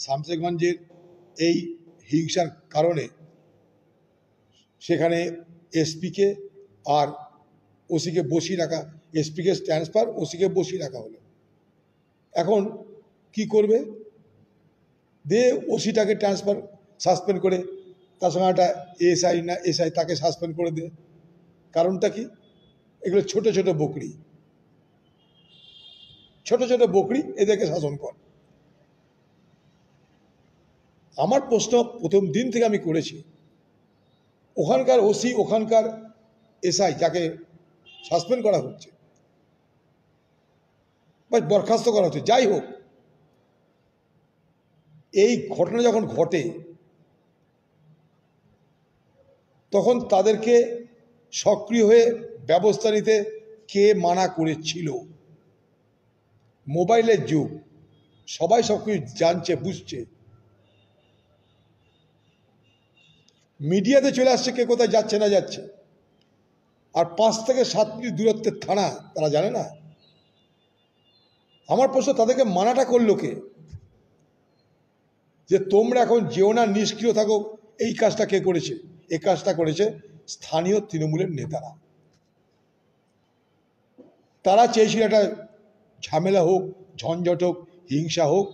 শামসেরগঞ্জের এই হিংসার কারণে সেখানে এসপিকে আর ওসিকে বসিয়ে রাখা, এসপিকে ট্রান্সফার, ওসিকে বসিয়ে রাখা হলো। এখন কি করবে? দে ওসিটাকে ট্রান্সফার, সাসপেন্ড করে তার সঙ্গে একটা এসআই না এসআই তাকে সাসপেন্ড করে দে। কারণটা কি? এগুলো ছোট ছোট বকরি, ছোট ছোট বকরি, এদেরকে শাসন কর। আমার প্রশ্ন প্রথম দিন থেকে আমি করেছি, ওখানকার ওসি, ওখানকার এসআই যাকে সাসপেন্ড করা হচ্ছে বা বরখাস্ত করা হচ্ছে, যাই হোক, এই ঘটনা যখন ঘটে তখন তাদেরকে সক্রিয় হয়ে ব্যবস্থা নিতে কে মানা করেছিল? মোবাইলের যুগ, সবাই সব কিছু জানছে, বুঝছে, মিডিয়াতে চলে আসছে কে কোথায় যাচ্ছে না যাচ্ছে। আর 5 থেকে 7 মিনিট দূরত্বের থানা, তারা জানে না? আমার প্রশ্ন, তাদেরকে মানাটা করলো কে? যে তোমরা এখন যেও না, নিষ্ক্রিয় থাকো। এই কাজটা কে করেছে? এই কাজটা করেছে স্থানীয় তৃণমূলের নেতারা। তারা চেয়েছিল একটা ঝামেলা হোক, ঝঞ্ঝট হোক, হিংসা হোক,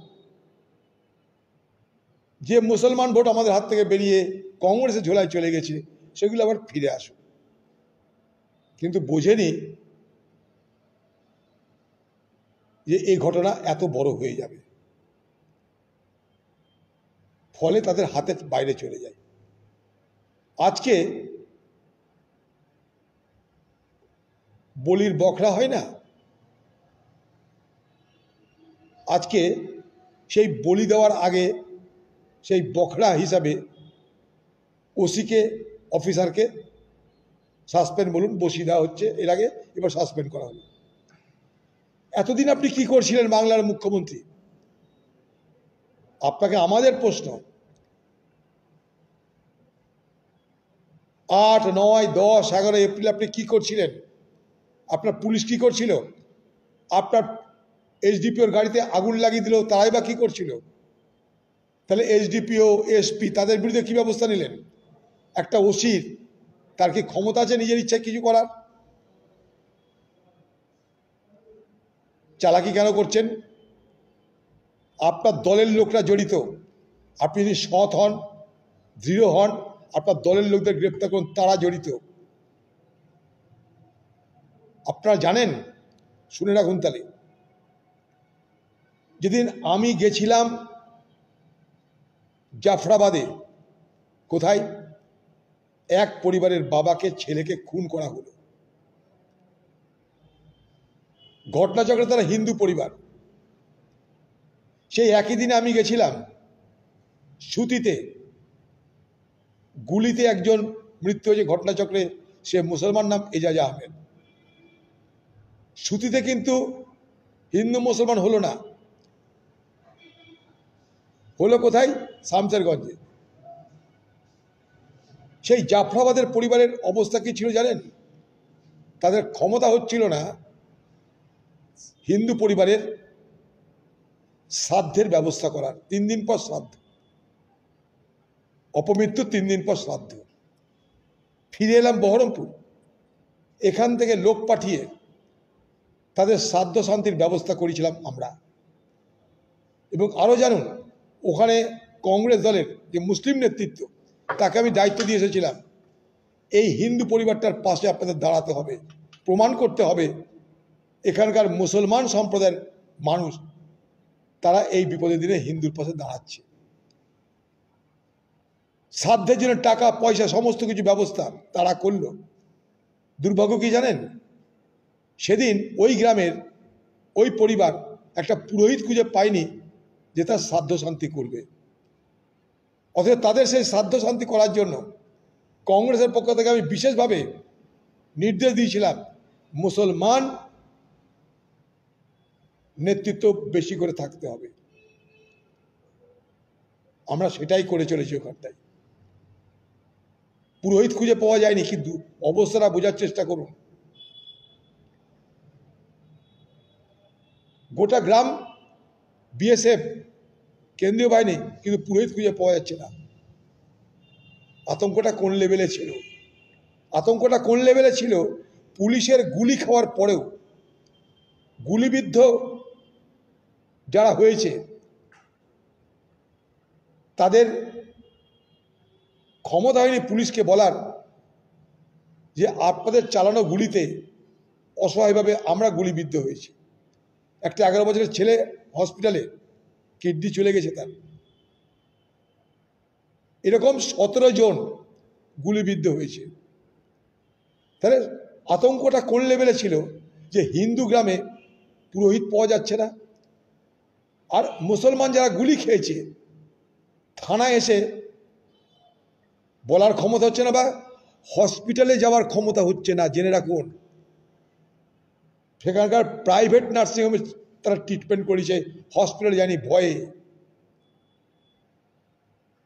যে মুসলমান ভোট আমাদের হাত থেকে বেরিয়ে কংগ্রেসের ঝোলায় চলে গেছে সেগুলো আবার ফিরে আসুক। কিন্তু বোঝেনি যে এই ঘটনা এত বড় হয়ে যাবে, ফলে তাদের হাতের বাইরে চলে যায়। আজকে বলির বকরা হয় না, আজকে সেই বলি দেওয়ার আগে সেই বকরা হিসাবে ওসিকে, অফিসারকে সাসপেন্ড বলুন, বসিয়ে দেওয়া হচ্ছে। এর আগে এবার সাসপেন্ড করা হলো। এতদিন আপনি কি করছিলেন বাংলার মুখ্যমন্ত্রী? আপনাকে আমাদের প্রশ্ন, 8, 9, 10, 11 এপ্রিল আপনি কি করছিলেন? আপনার পুলিশ কি করছিল? আপনার এসডিপিওর গাড়িতে আগুন লাগিয়ে দিল, তারাই বা কি করছিল? তাহলে এসডিপিও, এসপি, তাদের বিরুদ্ধে কি ব্যবস্থা নিলেন? একটা ওসির, তার কি ক্ষমতা আছে নিজের ইচ্ছায় কিছু করার? চালাকি কেন করছেন? আপনার দলের লোকরা জড়িত। আপনি যদি সৎ হন, দৃঢ় হন, আপনার দলের লোকদের গ্রেপ্তার করুন, তারা জড়িত। আপনারা জানেন, শুনে রাখুন তাহলে, যেদিন আমি গেছিলাম জাফরাবাদে, কোথায় এক পরিবারের বাবাকে, ছেলেকে খুন করা হলো। ঘটনাচক্রে তারা হিন্দু পরিবার। সেই একই দিনে আমি গেছিলাম সুতিতে, গুলিতে একজন মৃত্যু হয়েছে ঘটনাচক্রে, সে মুসলমান, নাম এজাজ আহমেদ। সুতিতে কিন্তু হিন্দু মুসলমান হলো না, হলো কোথায়? শামসেরগঞ্জে। সেই জাফরাবাদের পরিবারের অবস্থা কি ছিল জানেন? তাদের ক্ষমতা হচ্ছিল না হিন্দু পরিবারের শ্রাদ্ধের ব্যবস্থা করার। 3 দিন পর শ্রাদ্ধ, অপমৃত্যু 3 দিন পর শ্রাদ্ধ। ফিরে এলাম বহরমপুর, এখান থেকে লোক পাঠিয়ে তাদের শ্রাদ্ধ শান্তির ব্যবস্থা করেছিলাম আমরা। এবং আরও জানুন, ওখানে কংগ্রেস দলের যে মুসলিম নেতৃত্ব, তাকে আমি দায়িত্ব দিয়ে এসেছিলাম, এই হিন্দু পরিবারটার পাশে আপনাদের দাঁড়াতে হবে, প্রমাণ করতে হবে এখানকার মুসলমান সম্প্রদায়ের মানুষ তারা এই বিপদের দিনে হিন্দুর পাশে দাঁড়াচ্ছে। শ্রাদ্ধের জন্য টাকা পয়সা সমস্ত কিছু ব্যবস্থা তারা করল। দুর্ভাগ্য কি জানেন? সেদিন ওই গ্রামের ওই পরিবার একটা পুরোহিত খুঁজে পায়নি যে তার শ্রাদ্ধ শান্তি করবে। অথচ তাদের সেই শ্রাদ্ধ শান্তি করার জন্য কংগ্রেসের পক্ষ থেকে আমি বিশেষভাবে নির্দেশ দিয়েছিলাম, মুসলমান নেতৃত্ব বেশি করে থাকতে হবে। আমরা সেটাই করে চলেছি ওখানটায়। পুরোহিত খুঁজে পাওয়া যায়নি, কিন্তু অবস্থাটা বোঝার চেষ্টা করুন। গোটা গ্রাম বিএসএফ কেন্দ্রীয় বাহিনী, কিন্তু পুরোহিত খুঁজে পাওয়া যাচ্ছে না। আতঙ্কটা কোন লেভেলে ছিল? আতঙ্কটা কোন লেভেলে ছিল? পুলিশের গুলি খাওয়ার পরেও গুলিবিদ্ধ যারা হয়েছে তাদের ক্ষমতা হয়নি পুলিশকে বলার যে আপনাদের চালানো গুলিতে অসহায়ভাবে আমরা গুলিবিদ্ধ হয়েছি। একটা 11 বছরের ছেলে হসপিটালে, কিডনি চলে গেছে তার। এরকম 17 জন গুলিবিদ্ধ হয়েছে। তাহলে আতঙ্কটা কোন লেভেলে ছিল যে হিন্দু গ্রামে পুরোহিত পাওয়া যাচ্ছে না, আর মুসলমান যারা গুলি খেয়েছে থানায় এসে বলার ক্ষমতা হচ্ছে না, বা হসপিটালে যাওয়ার ক্ষমতা হচ্ছে না। জেনে রাখুন, সেখানকার প্রাইভেট নার্সিংহোমে তারা ট্রিটমেন্ট করেছে, হসপিটালে যায়নি ভয়ে।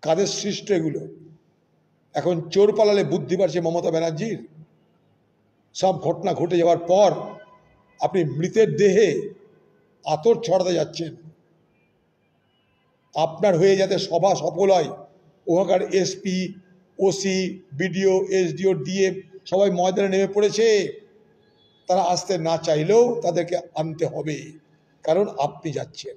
কাদের সৃষ্ট এগুলো? এখন চোর পালালে বুদ্ধি বাড়ছে মমতা ব্যানার্জির। সব ঘটনা ঘটে যাওয়ার পর আপনি মৃতের দেহে আতর ছড়াতে যাচ্ছেন। আপনার হয়ে যাতে সভা সফল হয়, ওখানকার SP, OC, BDO, SDO, DM সবাই ময়দানে নেমে পড়েছে। তারা আসতে না চাইলেও তাদেরকে আনতে হবে, কারণ আপনি যাচ্ছেন।